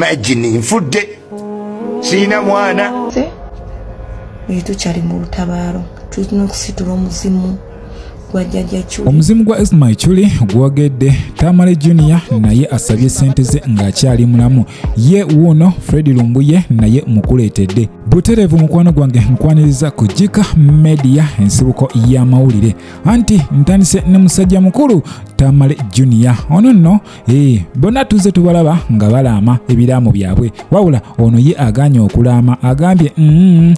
Imagine nfudde sina mwana tukyali mu lutabaalo tulina okusitula omuzimu gwa jjajja iculi. Omuzimu gwa iculi gwogede Tamale Junior naye asabye sente ze ng'akyali mulamu. Ye wuno Fred Lumbuye naye mukuleetedde. Butereevu mukwano gwange nkwaniriza ku Jika Media ensibuko y'amawulire. Anti ntandise ne musajja mukulu Tamale Junior. Ono nno bonna tuze tubalaba nga balaama ebiraamu byabwe. Wabula ono ye aganye okulaama agambye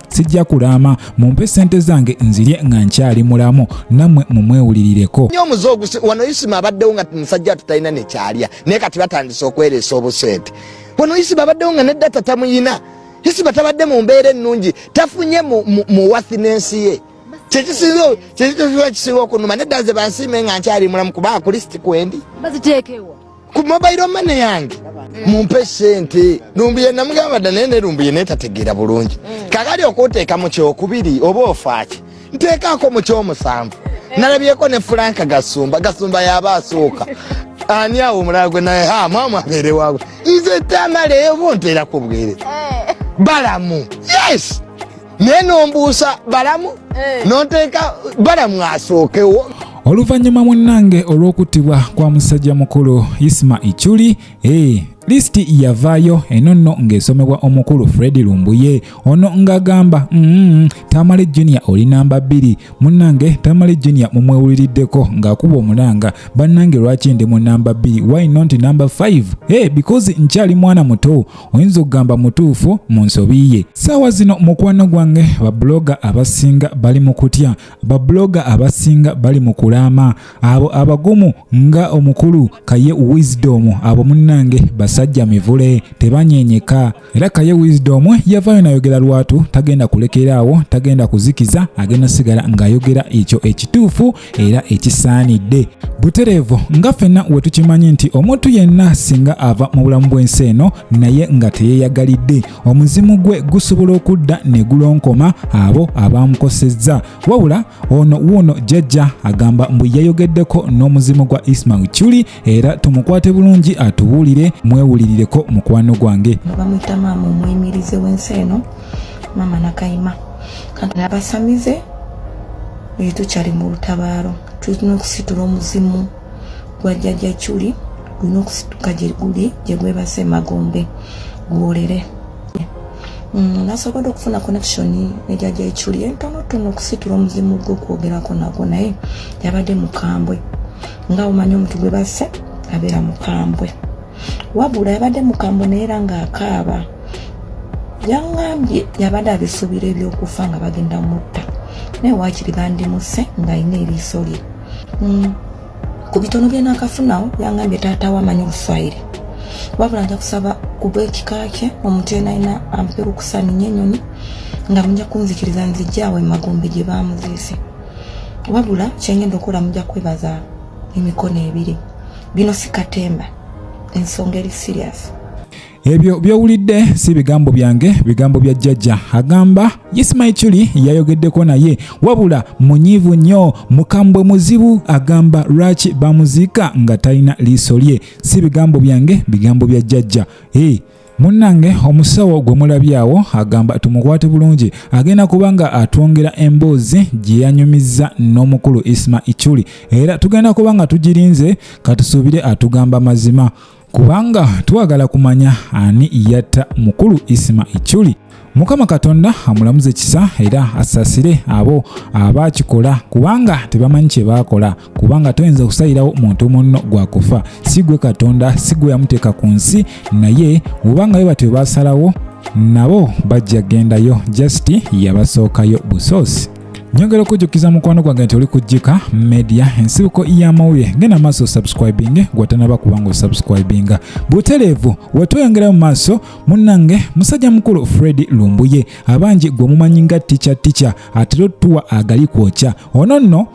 sijja kulaama mumpe sente zange nzirye nga nkyali mulamu nammwe mumwewulirireko. Nnyo muzogu wano Isima abaddewo nga musajja tutalina ne kyalya naye kati batandise okwereesa obusente. Wano Isima abaddewo nga nedda tatamuyina. Isima tabadde mu mbeera ennungi tafunye mu wathinensi ye. Kyekisinga okunuma nedda ze bansiime nga nkyali mulamu kuba kulisti kwendi Baziteekewa ku mobile money yange mumpe sente. Lumbuye namugamba dda naye ne Lumbuye neetategeera bulungi. Kakali okuteeka mu kyokubiri oba ofaaki nteekaako mu kyomusanvu. Nalabyeko ne Franka Gasumba yaba asooka. Ani awo omulala gwe naye mwamu abeere waabwe. Nze Tamale oba onteera ku bwere. Balamu. Yes! Naye nombuusa balamu nonteeka balamu asookewo. Oluvannyuma munnange olw'okuttibwa kwa musajja mukulu Isma Iculi listi yavaayo eno nno ng'esomebwa omukulu Fred Lumbuye ono ng'agamba Tamale Junior oli namba 2 munnange Tamale Junior mumwewuliriddeko ng'akuba omulanga bannange lwaki ndi mu namba 2 why not number 5 because nkyali mwana muto oyinza okugamba mutuufu mu nsobi ye. Saawa zino mukwano gwange babloga abasinga bali mu kutya babloga abasinga bali mu kulaama abo abagumu nga omukulu Kaye Wisdom abo munnange basajja mivule tebanyenyeka era Kaye Wisdom yavaayo nayogera lwatu tagenda kulekeraawo tagenda kuzikiza agenda sigala ng'ayogera ekyo ekituufu era ekisaanidde. Butereevu nga ffenna we tukimanyi nti omuntu yenna singa ava mu bulamu bw'ensi eno naye nga teyeeyagalidde omuzimu gwe gusobola okudda ne gulonkoma abo abamukosezza. Wabula ono wuuno jjajja agamba mbu yayogeddeko n'omuzimu gwa Isma Iculi era tumukwate bulungi atubuulire mwewulirireko mukwano gwange. Bamuyita maama omuyimirize w'ensi eno maama Nakayima kanti abasamize tukyali mu lutabaalo tulina okusitula omuzimu gwa jjajja iculi gulina okusituka gye guli gye gwebase Magombe gwolere. Nasobodde okufuna connection ne jjajja iculi entonotono okusitula omuzimu gw'okwogerako nagwo naye yabadde mukambwe nga omanyi omuntu gwe basse abeera mukambwe wabula yabadde mukambwe naye era ng'akaaba yangambye yabadde abisuubira ebyokufa nga bagenda mutta naye waakiri bandimuse ng'alina eriiso lye. Ku bitono bye naakafunawo yangambye taata we amanyi Oluswayiri wabula nja kusaba ku bw'ekika kye omuntu yenna alina ampe okusaaninya ennyonyi nga mujja kunzikiriza nzijjaawo e Magombe gye baamuziise wabula kyengenda okukola mujja kwebaza emikono ebiri bino si katemba ensonga eri serious. Ebyo byowulidde si bigambo byange bigambo bya jjajja agamba Isma Iculi yayogeddeko naye wabula munyiivu nnyo mukambwe muzibu agamba lwaki bamuziika nga talina liiso lye si bigambo byange bigambo bya jjajja. Munnange omusawo gwe mulabyawo agamba tumukwate bulungi agenda kubanga atwongera emboozi gye yanyumizza n'omukulu Isma Iculi era tugenda kubanga tugirinze katusuubire atugamba mazima kubanga twagala kumanya ani yatta mukulu Isma Iculi. Mukama Katonda amulamuze kisa era asasire abo abakikola kubanga tebamanyi kye baakola kubanga toyinza kusayirawo muntu munno gwakufa si gwe Katonda si gwe yamuteeka ku nsi naye obanga we batwe basalawo nabo bajja gendayo just yabasookayo busoosi. Nyongera okujjukiza mukwano gwange nti oli ku Jika Media ensibuko y'amawulire genda maaso subscribing gwatanaba kubanga subscribinga. Butereevu wetweyongera mu maaso munnange musajja mukulu Fred Lumbuye abangi gwe mumanyi nga ticha atera otuwa agali kwokya ono nno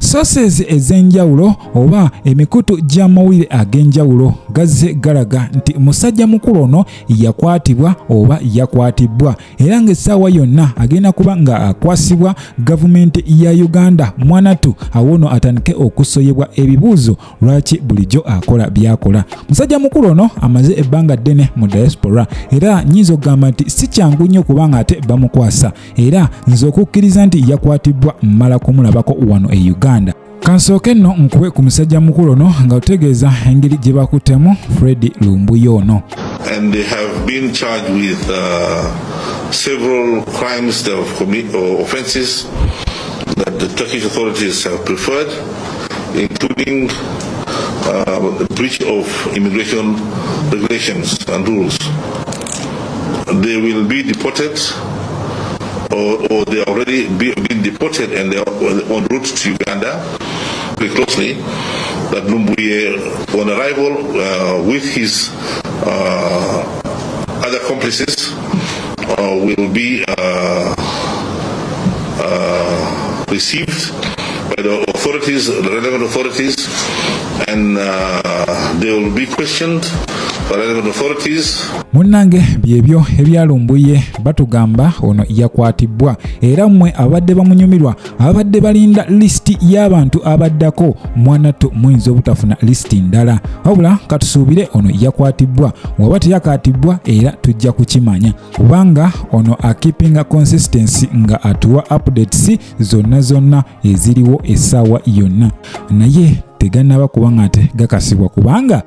sources ez'enjawulo oba emikutu gy'amawulire ag'enjawulo gazze galaga nti musajja mukulu ono yakwatibwa oba yakwatibbwa era ng'essaawa yonna agenda kuba nga akwasibwa gavumenti ya Uganda mwanatu awono atandike okusoyebwa ebibuuzo lwaki bulijjo akola byakola. Musajja mukulu ono amaze ebbanga ddene mu diaspora era nyizo gamba nti si kyangu nnyo kubanga ate bamukwasa era nze okukkiriza nti yakwatibbwa mmala kumulabako wano e Uganda. Kansooke nno nkube ku musajja mukulu ono nga otegeeza engeri gye bakuttemu Fred Lumbuye ono. And they have been charged with several crimes they have committed or offences that the Turkish authorities have preferred, including the breach of immigration regulations and rules. They will be deported, or they already been deported and they are en route to Uganda. Very closely, that Lumbuye, on arrival with his other accomplices, will be received by the authorities, the relevant authorities, and they will be questioned by relevant authorities. Munnange byebyo ebya Lumbuye batugamba ono yakwatibwa era mmwe abadde bamunyumirwa abadde balinda listi y'abantu abaddako mwanatu muyinza obutafuna listi ndala wabula katusuubire ono yakwatibwa waba teyakatibwa era tujja kukimanya kubanga ono akipinga consistency nga atuwa updates zonna eziriwo essaawa yonna naye teganaba kubanga ate gakasibwa kubanga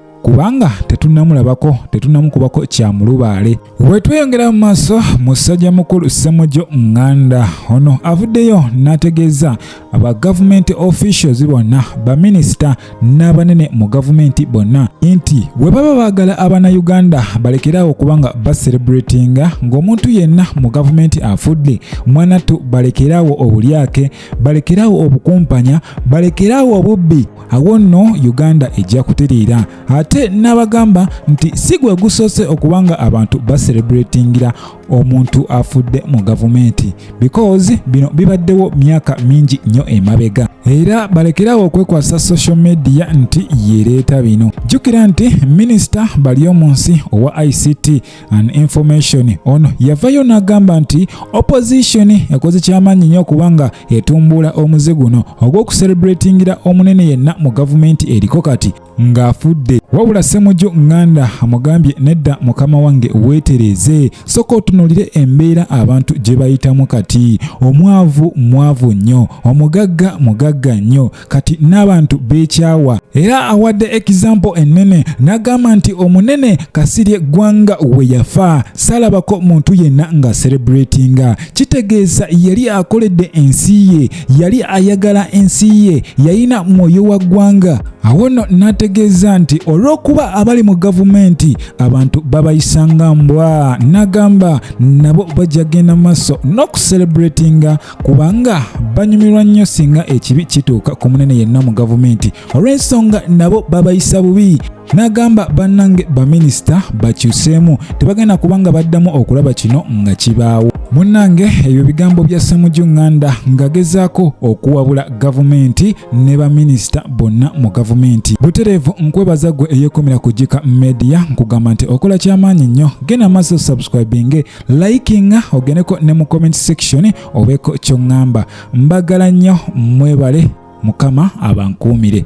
tetunnamukubako kyamulubaale. Wetweyongera mu maaso musajja mukulu Ssemujju Nganda ono avuddeyo n'ategeeza aba government officials bonna baminisita n'abanene mu gavumenti bonna nti we baba baagala Uganda balekerawo kubanga baselebratinga ng'omuntu yenna mu gavumenti afudde mwanatu balekerawo obulyake balekerawo obukumpanya balekerawo obubbi awo nno Uganda ejja kutereera ate n'abagamba nti si gwe gusoose okubanga abantu baselebratingira omuntu afudde mu gavumenti because bino bibaddewo myaka mingi nnyo emabega era balekerawo okwekwasa social media nti yereeta bino. Jjukira nti minisita bali omunsi owa ICT and information ono yavayo n'agamba nti opposition ekoze kyamaanyi nnyo okubanga etumbula omuze guno ogw'okuselebratingira omunene yenna mu gavumenti eriko kati ng'afudde wabula Ssemujju Nganda amugambye nedda mukama wange weetereze soko otunuulire embeera abantu gye bayitamu kati omwavu mwavu nnyo omugagga mugagga nnyo kati n'abantu beekyawa era awadde example ennene n'agamba nti omunene kasirye ggwanga we yafa salabako muntu yenna nga celebratinga kitegeeza yali akoledde ensi ye yali ayagala ensi ye yalina mwoyo wa ggwanga awono n'ategeeza nti olw'okuba abali mu gavumenti abantu babayisanga mbwa n'agamba nabo bajja genda maaso n'okucelebratinga kubanga banyumirwa nnyo singa ekibi kituuka ku munene yenna mu gavumenti olw'ensonga nabo babayisa bubi n'agamba bannange baminisita bakyuseemu tebagenda kubanga baddamu okulaba kino nga kibaawo. Munnange ebyo bigambo bya Ssemujju Nganda ngagezaako okuwabula gavumenti ne baminisita bonna mu gavumenti. Butereevu nkwebaza gwe eyeekomera ku Jika Media nkugamba nti okola kyamaanyi nnyo genda maaso subscribing likinga ogendeko ne mu comment section obeeko ky'oŋŋamba mbagala nnyo mwebale mukama abankuumire.